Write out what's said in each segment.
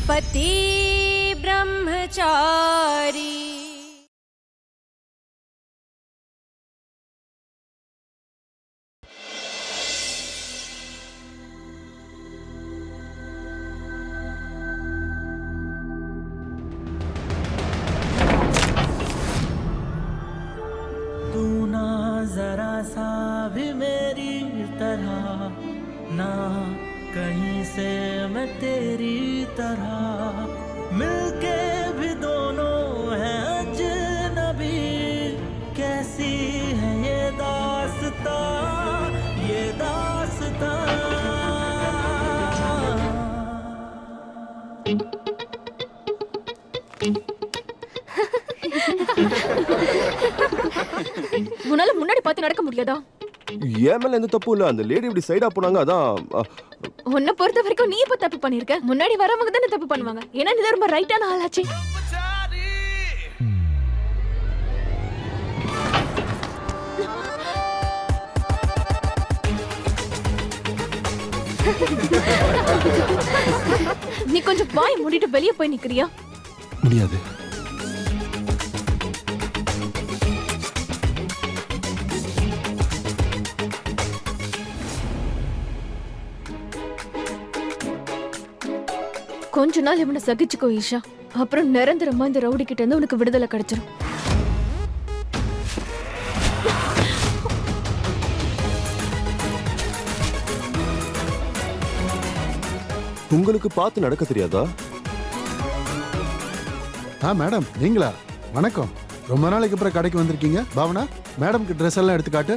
पति ब्रह्मचारी। तू ना जरा सा भी मेरी तरह, ना कहीं से मैं तेरी तरह, मिलके भी दोनों हैं अजनबी। कैसी है ये दास्तां, ये दास्तां। முன்னால முன்னாடி பார்த்து நடக்க முடியாதா? ஏன் மேல எந்த தப்பு இல்ல. அந்த லேடி இப்படி சைடா போனாங்க, அதான். உன்னை பொறுத்த வரைக்கும் நீ இப்ப தப்பு பண்ணிருக்க. முன்னாடி வரவங்க தானே தப்பு பண்ணுவாங்க. ஏன்னா நீ ரொம்ப ரைட்டான ஆளாச்சே. நீ கொஞ்சம் வாய் மூடிட்டு வெளியே போய் நிக்கிறியா? முடியாது. கொஞ்ச நாள் இவனை சகிச்சுக்கோ ஈஷா. அப்புறம் நிரந்தரமா இந்த ரவுடி கிட்ட இருந்து உனக்கு விடுதலை கிடைச்சிரும். உங்களுக்கு பார்த்து நடக்க தெரியாதா? மேடம் நீங்களா? வணக்கம். ரொம்ப நாளைக்கு அப்புறம் கடைக்கு வந்திருக்கீங்க. பாவனா, மேடம்க்கு ட்ரெஸ் எல்லாம் எடுத்து காட்டு.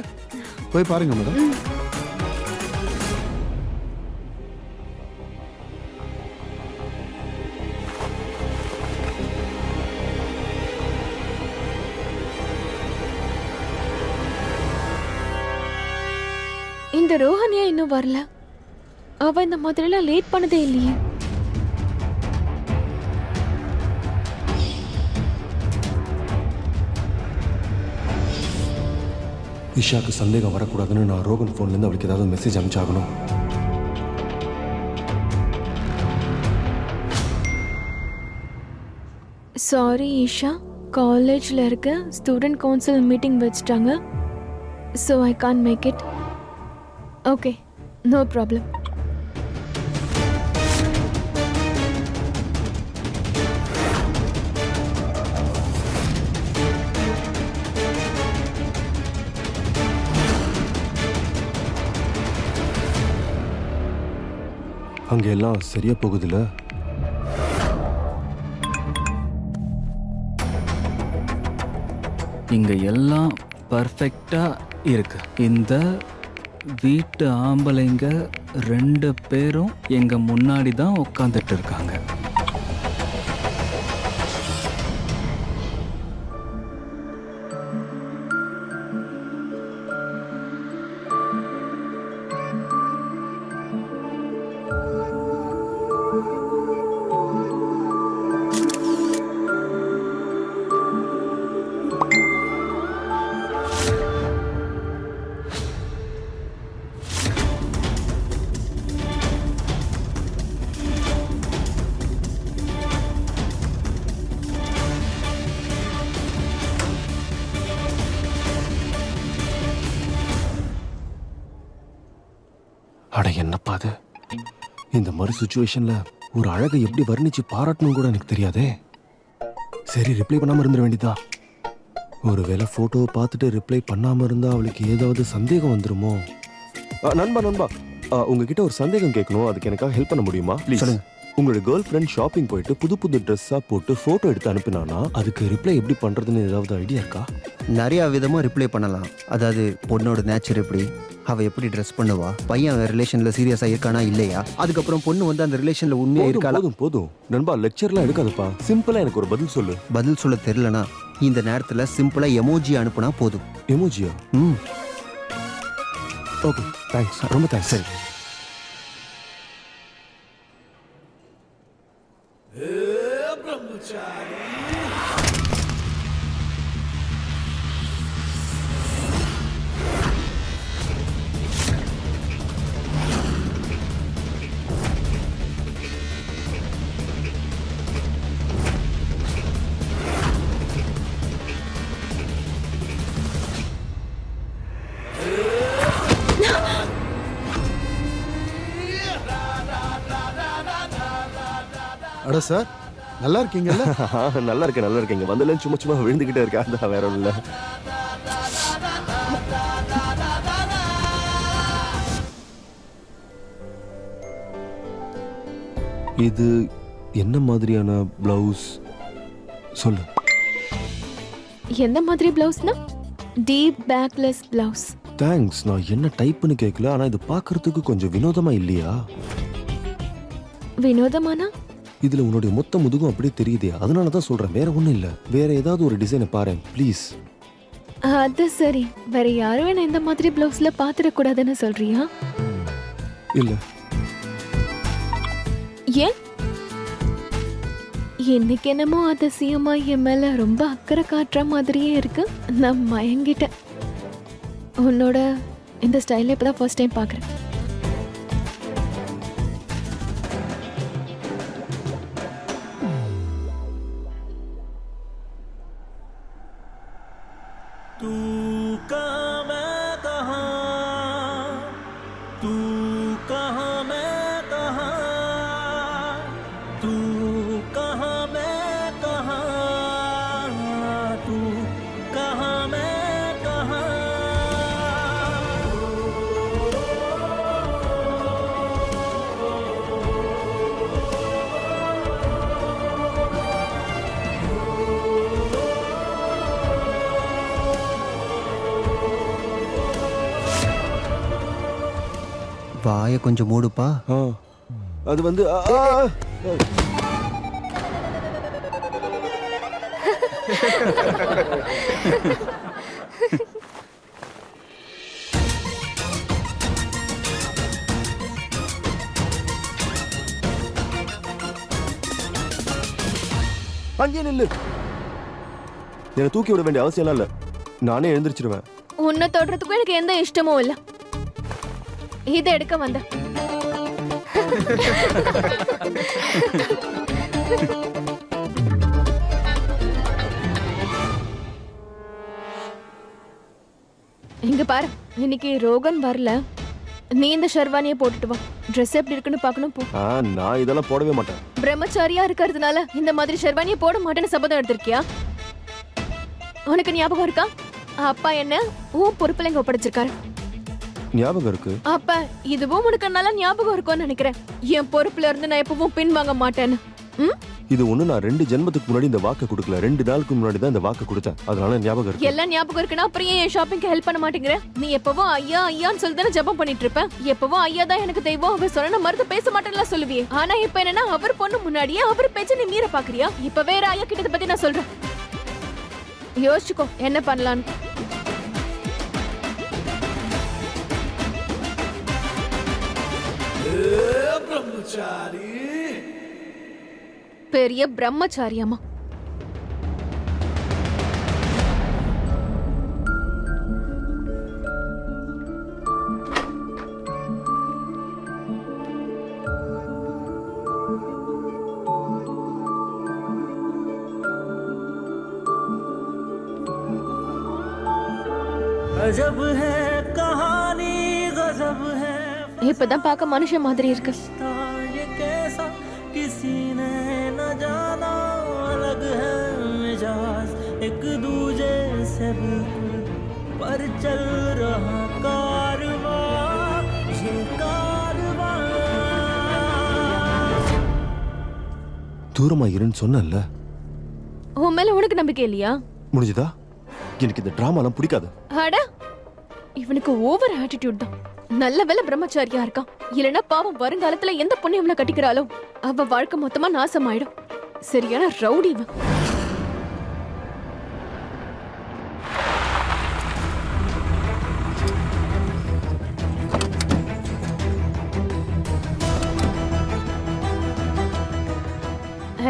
போய் பாருங்க மேடம். இந்த ரோஹனியா இன்னும் வரல. அவ இந்த மாதிரிலாம் லேட் பண்ணதே இல்லையே. இஷாக்கு சந்தேகம் வரக்கூடாதுன்னு நான் ரோகன் ஃபோன்லேருந்து அவளுக்கு ஏதாவது மெசேஜ் அனுப்பிச்சாகணும். சாரி ஈஷா, காலேஜ்ல இருக்க ஸ்டூடெண்ட் கவுன்சில் மீட்டிங் வச்சுட்டாங்க. So I can't make it. Okay, no problem. அங்க எல்லாம் சரியா போகுதுல்ல? இங்க எல்லாம் பர்ஃபெக்டா இருக்கு. இந்த வீட்டு ஆம்பளைங்க 2 பேரும் எங்க முன்னாடி தான் உட்காந்துட்டு இருக்காங்க. அட என்னப்பா அது? இந்த மாதிரி சுச்சுவேஷன்ல ஒரு அழகை எப்படி வர்ணிச்சு பாராட்டணும் கூட எனக்கு தெரியாதே. சரி, ரிப்ளை பண்ணாம இருந்துட வேண்டியதா. ஒருவேளை போட்டோவை பார்த்துட்டு ரிப்ளை பண்ணாம இருந்தா அவளுக்கு ஏதாவது சந்தேகம் வந்துருமோ? நண்பா, உங்ககிட்ட ஒரு சந்தேகம் கேட்கணும். அதுக்கு எனக்காக ஹெல்ப் பண்ண முடியுமா? ப்ளீஸ் சொல்லுங்க. உங்களோட கேர்ள் ஃப்ரெண்ட் ஷாப்பிங் போயிட்டு புது ட்ரெஸ்ஸா போட்டு போட்டோ எடுத்து அனுப்பினானா அதுக்கு ரிப்ளை எப்படி பண்றதுன்னு ஏதாவது ஐடியா இருக்கா? நிறைய விதமா ரிப்ளை பண்ணலாம். அதாவது பொண்ணோட நேச்சர் எப்படி, அவ எப்படி ட்ரெஸ் பண்ணுவா, பையன் ரிலேஷன்ல சீரியஸா இருக்கானா இல்லையா, அதுக்கப்புறம் பொண்ணு வந்து அந்த ரிலேஷன்ல உண்மையா இருக்கா. போதும் நண்பா, லெக்சர்லாம் எடுக்காதப்பா. சிம்பிளா எனக்கு ஒரு பதில் சொல்லு. பதில் சொல்ல தெரியலனா இந்த நேரத்துல சிம்பிளா எமோஜி அனுப்புனா போதும். எமோஜியா? Okay, thanks. ரொம்ப தேங்க்ஸ். சரி. அட சார், நல்லா இருக்கீங்கல்ல? நல்லா இருக்கேன், நல்லா இருக்கேங்க. வந்ததுல சும்மா சும்மா விழுந்துகிட்டே இருக்கேன், அதான் வேற ஒன்றும் இல்லை. இது என்ன மாதிரியான பிளவுஸ் சொல்லு. எந்த மாதிரி பிளவுஸ்னா? Deep backless blouse. தேங்க்ஸ். நான் என்ன டைப்னு கேட்கல, ஆனா இது பார்க்கிறதுக்கு கொஞ்சம் வினோதமா இல்லையா? வினோதமானா? இதுல உன்னுடைய மொத்த முதுகும் அப்படியே தெரியுதே, அதனால தான் சொல்றேன், வேற ஒண்ணும் இல்ல. வேற ஏதாவது ஒரு டிசைனை பாரு ப்ளீஸ். அது சரி, வேற யாரும் என்ன இந்த மாதிரி பிளவுஸ்ல பாத்துடக்கூடாதுன்னு சொல்றியா? இல்ல. ஏன்? இன்னைக்கு என்னமோ அதிசயமா என் மேல ரொம்ப அக்கறை காட்டுற மாதிரியே இருக்கு. நான் மயங்கிட்டேன். உன்னோட இந்த ஸ்டைல இப்பதான் ஃபர்ஸ்ட் டைம் பாக்குறேன். வாயை கொஞ்சம் மூடுப்பா. அது வந்து அங்கே நில்லு. என்னை தூக்கி விட வேண்டிய அவசியம் இல்ல, நானே எழுந்திருச்சிருவேன். உன்னை தொடுறதுக்கும் எனக்கு எந்த இஷ்டமும் இல்ல. இதை எடுக்க வந்த. இங்க பாரு, இன்னைக்கு ரோகன் வரல. நீ இந்த ஷெர்வானியை போட்டுட்டு வா. ட்ரெஸ் எப்படி இருக்குன்னு பார்க்கணும் போ. நான் இதெல்லாம் போடவே மாட்டேன். பிரம்மச்சாரியா இருக்கிறதுனால இந்த மாதிரி ஷெர்வானியை போட மாட்டேன்னு சபதம் எடுத்திருக்கியா? உனக்கு ஞாபகம் இருக்கா? அப்பா என்ன உன் பொறுப்புல இங்க ஒப்படைச்சிருக்காரு. ஞாபகம் இருக்கு. அப்ப இதுவும் உனக்கு நல்லா ஞாபகம் இருக்கும்னு நினைக்கிறேன். என் பொறுப்புல இருந்து நான் எப்பவும் பின் வாங்க மாட்டேன்னு. இது ஒண்ணு, நான் 2 ஜென்மத்துக்கு முன்னாடி இந்த வாக்கு கொடுக்கல, 2 நாளுக்கு முன்னாடி தான் இந்த வாக்கு கொடுத்தேன், அதனால ஞாபகம் இருக்கு. எல்லாம் ஞாபகம் இருக்குன்னா அப்புறம் ஏன் ஷாப்பிங்க்கு ஹெல்ப் பண்ண மாட்டேங்கிற? நீ எப்பவும் ஐயா ஐயான்னு சொல்லி தானே ஜபம் பண்ணிட்டு இருப்ப. எப்பவும் ஐயா தான் எனக்கு தெய்வம், அவர் சொன்ன மருந்து பேச மாட்டேன்ல சொல்லுவியே. ஆனா இப்ப என்னன்னா அவர் பொண்ணு முன்னாடியே அவர் பேச்ச நீ மீற பாக்குறியா? இப்ப வேற ஐயா கிட்ட பத்தி நான் சொல்றேன். யோசிச்சுக்கோ என்ன பண்ணலான்னு. பெரிய பிரம்மச்சாரியாமா. இப்பதான் பார்க்க மனுஷன் மாதிரி இருக்கு. किसी ने न जाना अलग है मिजाज एक दूजे से बिल्कुल पर चल रहा कारवां ये कारवां. தூரமா இருன்னு சொன்னேன்ல. உன் மேல உனக்கு நம்பிக்கை இல்லையா? முடிஞ்சதா? எனக்கு இந்த டிராமாலாம் பிடிக்காது. அட, இவனுக்கு ஓவர் ஆட்டிடியூட் தான். நல்ல வேளை பிரம்மச்சாரியா இருக்கான். இல்லனா பாவம் வருங்காலத்துல எந்த பொண்ணு இவனை கட்டிக்கிறாளோ அவ வாழ்க்கை மொத்தமா நாசமாயிடும். சரியான ரவுடி இவன்.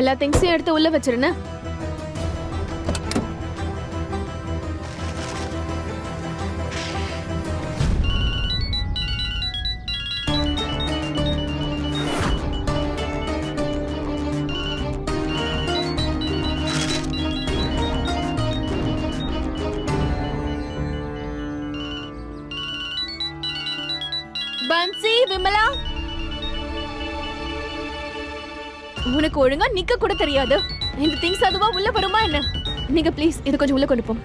எல்லா திங்ஸையும் எடுத்து உள்ள வச்சிருன. பன்சி, விமலா, உனக்கு ஒழுங்கா நிக்க கூட தெரியாது. இந்த திங்ஸ் அதுவா உள்ள வருமா என்ன? நீங்க ப்ளீஸ் இது கொஞ்சம் உள்ள கொண்டு போங்க.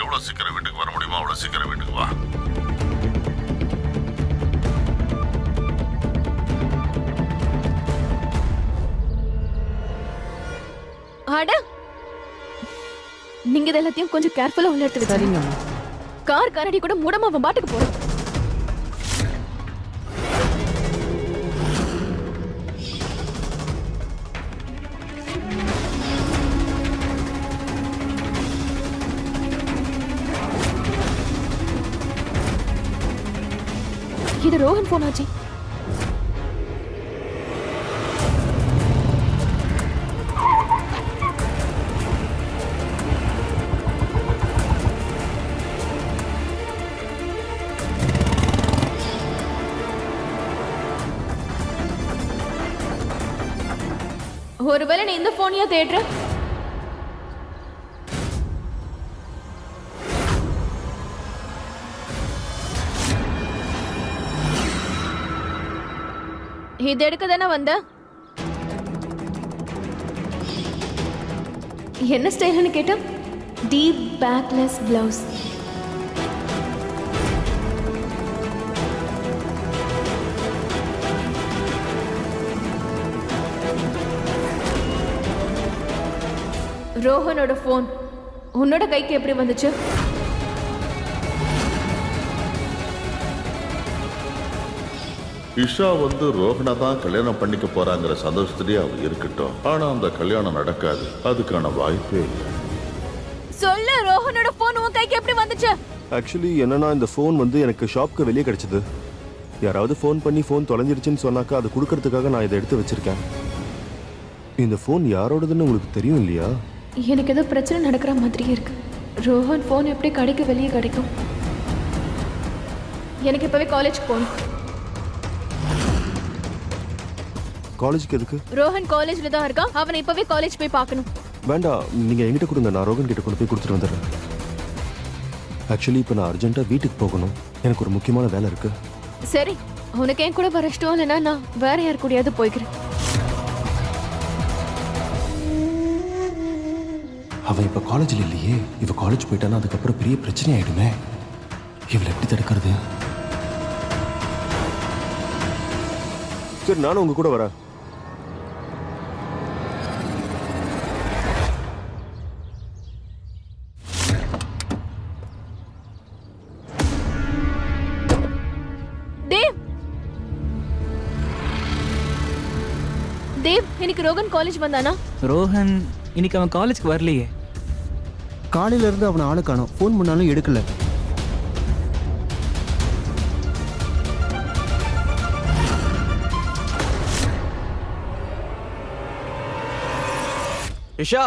எவ்வளவு சீக்கிரம் வீட்டுக்கு வர முடியுமோ அவ்வளவு சீக்கிரம் வீட்டுக்கு வா. அட நீங்க இது எல்லாத்தையும் கொஞ்சம் கேர்ஃபுல்லா உள்ள எடுத்து வச்சுருங்க. கார் கரடி கூட மூடாம அவன் பாட்டுக்கு போறான். இது ரோஹன் போன் ஆச்சு. ஒருவேளை நீ இந்த போனையா தேடுற? இது எடுக்க தானே வந்த? என்ன ஸ்டைல்னு கேட்ட? Deep backless blouse. ரோஹனோட போன் உன்னோட கைக்கு எப்படி வந்துச்சு? இஷா ரோஹனை தான் கல்யாணம் பண்ணிக்க போறாங்கிற சந்தோஷத்திலேயே அவ இருக்கட்டும். ஆனா அந்த கல்யாணம் நடக்காது. அதுக்கான வாய்ப்பே இல்லை. சொல்லு, ரோஹனோட போன் உன் கைக்கு எப்படி வந்துச்சு? ஆக்சுவலி என்னன்னா இந்த ஃபோன் எனக்கு ஷாப்க்கு வெளியே கிடைச்சது. யாராவது ஃபோன் பண்ணி ஃபோன் தொலைஞ்சிருச்சுன்னு சொன்னாக்கா அது கொடுக்கறதுக்காக நான் இதை எடுத்து வச்சிருக்கேன். இந்த ஃபோன் யாரோடதுன்னு உங்களுக்கு தெரியும் இல்லையா? எனக்கு ஏதோ பிரச்சனை நடக்கிற மாதிரியே இருக்கு. ரோஹன் போன் எப்படி கடைக்கு வெளியே கிடைக்கும்? எனக்கு இப்பவே காலேஜ் போகணும். காலேஜுக்கு எதுக்கு? ரோஹன் காலேஜ்ல தான் இருக்கான். அவனை இப்பவே காலேஜ் போய் பார்க்கணும். வேண்டாம், நீங்க என்கிட்ட கொடுங்க, நான் ரோகன் கிட்ட கொண்டு போய் கொடுத்துட்டு வந்துடுறேன். ஆக்சுவலி இப்போ நான் அர்ஜென்ட்டா வீட்டுக்கு போகணும். எனக்கு ஒரு முக்கியமான வேலை இருக்கு. சரி, உனக்கு என் கூட வர இஷ்டம் இல்லைன்னா நான் வேற யார் கூடயாவது போய்க்கிறேன். அவன் இப்ப காலேஜ்ல இல்லையே. இவ காலேஜ் போயிட்டானா அதுக்கப்புறம் பெரிய பிரச்சனை ஆயிடுமே. இவளை எப்படி தடுக்கிறது? சரி, நானும் உங்க கூட வரேன். தேவ், இன்னைக்கு ரோகன் காலேஜ் வந்தானா? ரோஹன் இன்னைக்கு அவன் காலேஜ்க்கு வரலையே. காலையில இருந்து அவனை ஆளு காணோம். ஃபோன் பண்ணாலும் எடுக்கல. இஷா,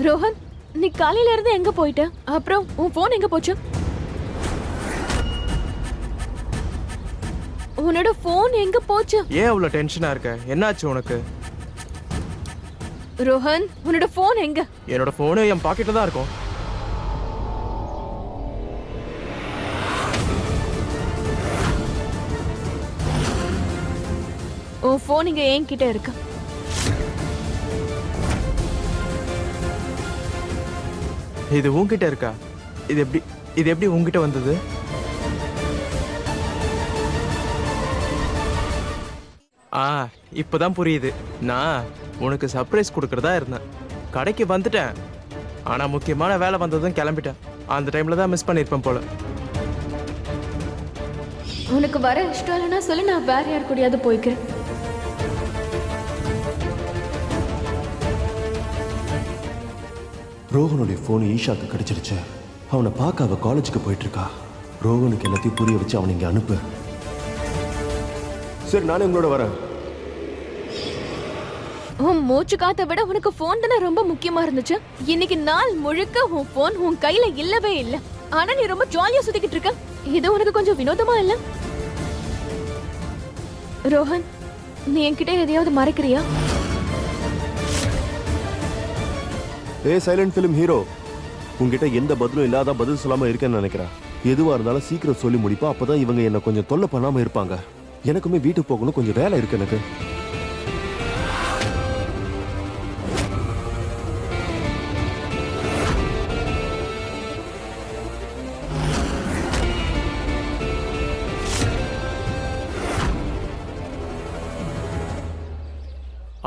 ரோஹன், நீ காலையில இருந்து எங்க போயிட்ட? அப்புறம் உன் போன் எங்க போச்சு? உன்னோட போன் எங்க போச்சு? ஏன் அவ்வளவு டென்ஷனா இருக்க? என்னாச்சு உனக்கு? ரோஹன், உன்னோட போன் எங்க? என்னோட போனு என் பாக்கெட்ல தான் இருக்கும். உன் போன் இங்க என்கிட்ட இருக்கு. இது உன்கிட்ட இருக்கா? இது எப்படி உன்கிட்ட வந்தது? இப்பதான் புரியுது. நான் உனக்கு சர்ப்ரைஸ் கொடுக்கறதா இருந்தேன். கடைக்கு வந்துட்டேன். ஆனா முக்கியமான வேலை வந்ததும் கிளம்பிட்டேன். அந்த டைம்ல தான் மிஸ் பண்ணிருப்பேன் போல. உனக்கு வர இஷ்டம் இல்லைன்னா சொல்லி நான் வேற யார் கூடயாவது போய்க்கிறேன். ரோஹனுடைய ஃபோன் ஈஷாக்கு கிடைச்சிருச்சு. அவனை பார்க்க அவ காலேஜுக்கு போயிட்டு இருக்கா. ரோஹனுக்கு எல்லாத்தையும் புரிய வச்சு அவனை இங்க அனுப்பு. சரி, நானே உங்களோட வரேன். உன் மூச்சு காத்த விட உனக்கு போன் தானே ரொம்ப முக்கியமா இருந்துச்சு. இன்னைக்கு நாள் முழுக்க உன் போன் உன் கையில இல்லவே இல்ல. ஆனா நீ ரொம்ப ஜாலியா சுத்திக்கிட்டு இருக்க. இது உனக்கு கொஞ்சம் வினோதமா இல்ல? ரோஹன், நீ என்கிட்ட எதையாவது மறைக்கிறியா? சைலண்ட் ஃபிலிம் ஹீரோ, உங்ககிட்ட எந்த பதிலும் இல்லாத பதில் சொல்லாம இருக்கேன்னு நினைக்கிறேன். எதுவா இருந்தாலும் சீக்கிரம் சொல்லி முடிப்பா, அப்பதான் இவங்க என்ன கொஞ்சம் தொல்லை பண்ணாம இருப்பாங்க. எனக்குமே வீட்டுக்கு போகணும், கொஞ்சம் வேலை இருக்கு எனக்கு.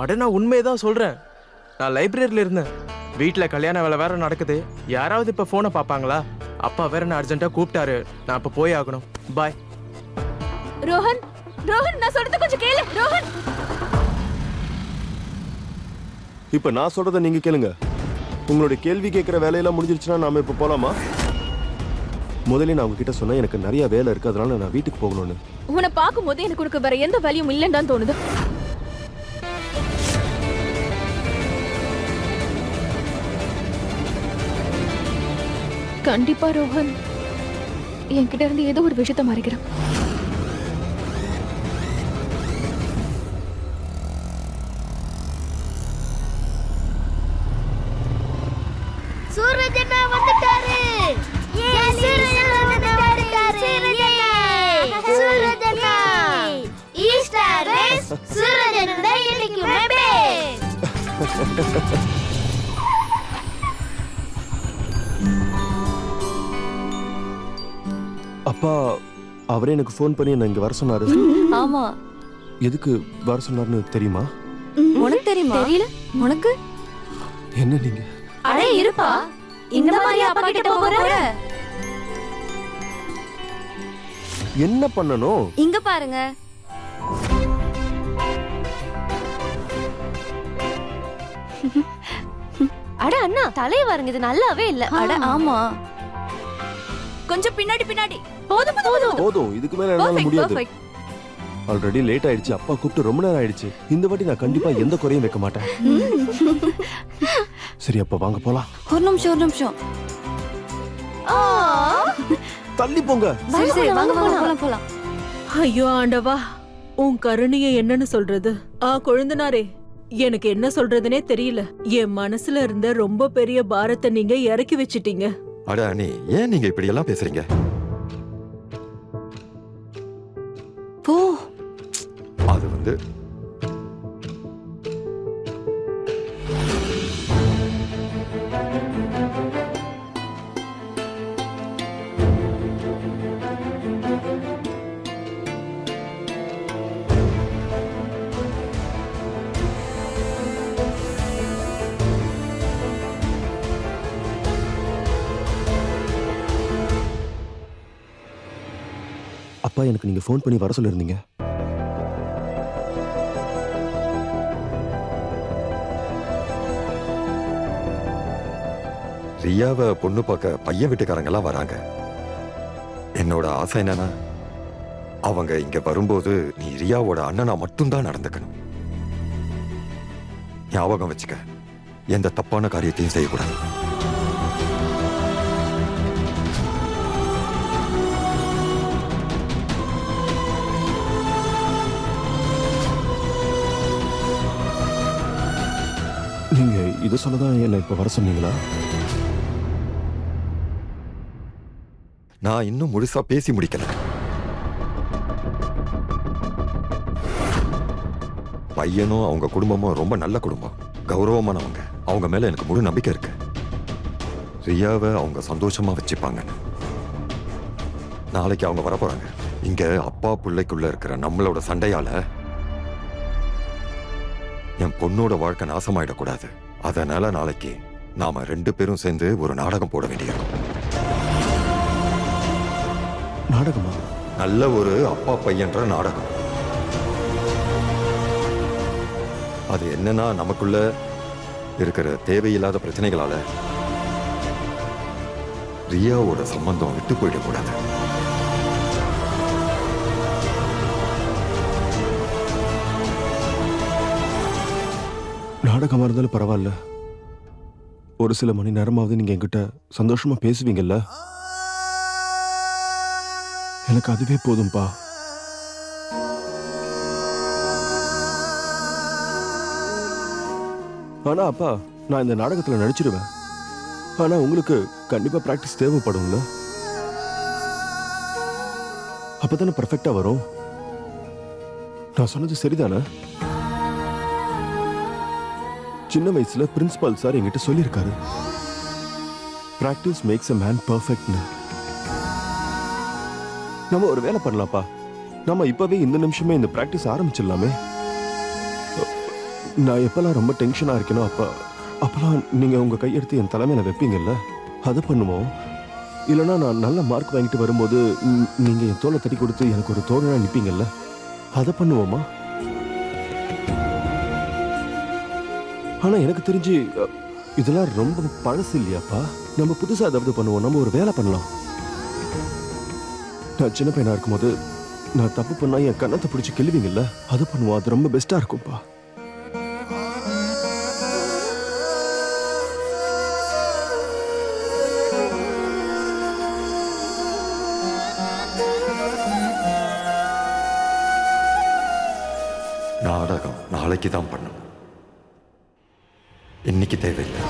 அட நான் உண்மையதான் சொல்றேன். நான் லைப்ரரியில இருந்தேன். வீட்டில் கல்யாண வேலை வேற நடக்குது. யாராவது இப்போ ஃபோனை பார்ப்பாங்களா? அப்பா வேற நான் அர்ஜென்ட்டாக கூப்பிட்டாரு. நான் இப்போ போய் ஆகணும். பாய். ரோஹன், ரோஹன், நான் சொல்றது கொஞ்சம் கேளு. ரோஹன், இப்ப நான் சொல்றத நீங்க கேளுங்க. உங்களுடைய கேள்வி கேட்கிற வேலையெல்லாம் முடிஞ்சிருச்சுன்னா நாம இப்ப போலாமா? முதல்ல நான் உங்ககிட்ட சொன்னேன் எனக்கு நிறைய வேலை இருக்கு, அதனால நான் வீட்டுக்கு போகணும்னு. உன்னை பார்க்கும்போது எனக்கு உனக்கு வேற எந்த வேலையும் இல்லைன்னு தான் தோணுது. கண்டிப்பா ரோஹன் என்கிட்ட இருந்து ஏதோ ஒரு விஷயத்த மறைக்கிறேன். சூரஜனா வந்துட்டாரு. சூரஜனா ஈஸ்டர் ரேஸ் சூரஜனா தான் இன்னைக்குமே பேஸ். அப்பா அவரே எனக்கு ஃபோன் பண்ணி என்ன இங்க வர சொன்னாரு. ஆமா. எதுக்கு வர சொன்னாருன்னு தெரியுமா? உனக்கு தெரியுமா? தெரியல. உனக்கு என்ன நீங்க? அடே இருப்பா, இந்த மாதிரி அப்பா கிட்ட போற? என்ன பண்ணணும்? இங்க பாருங்க. அட அண்ணா, தலைய பாருங்க, இது நல்லாவே இல்ல. அட ஆமா, கொஞ்சம் பின்னாடி பின்னாடி. போதும் போதும் போதும், இதுக்கு மேல என்னால முடியாது. ஆல்ரெடி லேட் ஆயிடுச்சு. அப்பா கூப்பிட்டு ரொம்ப நேரம் ஆயிடுச்சு. இந்த வாட்டி நான் கண்டிப்பா எந்த குறையும் வைக்க மாட்டேன். சரி அப்பா வாங்க போலாம். ஒரு நிமிஷம் ஒரு நிமிஷம். தள்ளி போங்க. சரி சரி வாங்க வாங்க போலாம் போலாம். ஐயோ ஆண்டவா, உன் கருணைய என்னன்னு சொல்றது? கொழுந்தனாரே, எனக்கு என்ன சொல்றதுனே தெரியல. என் மனசுல இருந்த ரொம்ப பெரிய பாரத்தை நீங்க இறக்கி வச்சிட்டீங்க. அட அண்ணி, ஏன் நீங்க இப்படி எல்லாம் பேசுறீங்க? போ. அது வந்து அப்பா எனக்கு நீங்க ஃபோன் பண்ணி வர சொல்லிருந்தீங்க. ரியாவை பொண்ணு பார்க்க பையன் வீட்டுக்காரங்க எல்லாம் வராங்க. என்னோட ஆசை என்னன்னா, அவங்க இங்க வரும்போது நீ ரியாவோட அண்ணனா மட்டும்தான் நடந்துக்கணும். ஞாபகம் வச்சுக்க, எந்த தப்பான காரியத்தையும் செய்யக்கூடாது. நீங்க இது சொல்லதான் என்ன இப்ப வர சொன்னீங்களா? நான் இன்னும் முழுசா பேசி முடிக்கல. பையனும் அவங்க குடும்பமும் ரொம்ப நல்ல குடும்பம், கௌரவமானவங்க. அவங்க மேல எனக்கு முழு நம்பிக்கை இருக்கு. ரியாவை அவங்க சந்தோஷமா வச்சுப்பாங்கன்னு. நாளைக்கு அவங்க வர போறாங்க. இங்க அப்பா பிள்ளைக்குள்ள இருக்கிற நம்மளோட சண்டையால என் பொண்ணோட வாழ்க்கை நாசமாயிடக்கூடாது. அதனால நாளைக்கு நாம 2 பேரும் சேர்ந்து ஒரு நாடகம் போட வேண்டியிருக்கும். நாடகமா? நல்ல ஒரு அப்பா பையன்ற நாடகம். அது என்னன்னா, நமக்குள்ள இருக்கிற தேவையில்லாத பிரச்சனைகளால ரியாவோட சம்பந்தம் விட்டு போயிடக்கூடாது. நாடகமா இருந்தாலும் பரவாயில்ல, ஒரு சில மணி நேரமாவது நீங்க என்கிட்ட சந்தோஷமா பேசுவீங்கல்ல, எனக்கு அதுவே போதும்பா. ஆனா அப்பா நான் இந்த நாடகத்துல நடிச்சிருவேன். ஆனா உங்களுக்கு கண்டிப்பா பிராக்டிஸ் தேவைப்படும்ல. அப்பதானே பர்ஃபெக்டா வரும். நான் சொன்னது சரிதானே? சின்ன வயசுல பிரின்சிபால் சார் என்கிட்ட சொல்லியிருக்காரு, பிராக்டிஸ் மேக்ஸ் a man perfectனு. நம்ம ஒரு வேலை பண்ணலாம்ப்பா. நம்ம இப்பவே இந்த நிமிஷமே இந்த பிராக்டிஸ் ஆரம்பிச்சிடலாமே. நான் எப்பெல்லாம் ரொம்ப டென்ஷனா இருக்கேனோ அப்பெல்லாம் நீங்க உங்க கையெடுத்து என் தலைமையில வைப்பீங்கல்ல, அதை பண்ணுவோம். இல்லைன்னா நான் நல்ல மார்க் வாங்கிட்டு வரும்போது நீங்க என் தோலை தட்டி கொடுத்து எனக்கு ஒரு தோழனா நிற்பீங்கல்ல, அதை பண்ணுவோமா? ஆனா எனக்கு தெரிஞ்சு இதெல்லாம் ரொம்ப பழசு இல்லையாப்பா. நம்ம புதுசா ஏதாவது பண்ணுவோம். நம்ம ஒரு வேலை பண்ணலாம். நான் சின்ன பையனா இருக்கும்போது நான் தப்பு பண்ணா என் கண்ணத்தை பிடிச்சி கிள்ளுவீங்கல்ல, அதை பண்ணுவோம். அது ரொம்ப பெஸ்டா இருக்கும்ப்பா. நாடகம் நாளைக்கு தான் பண்ணும், இன்னைக்கு தேவையில்லை.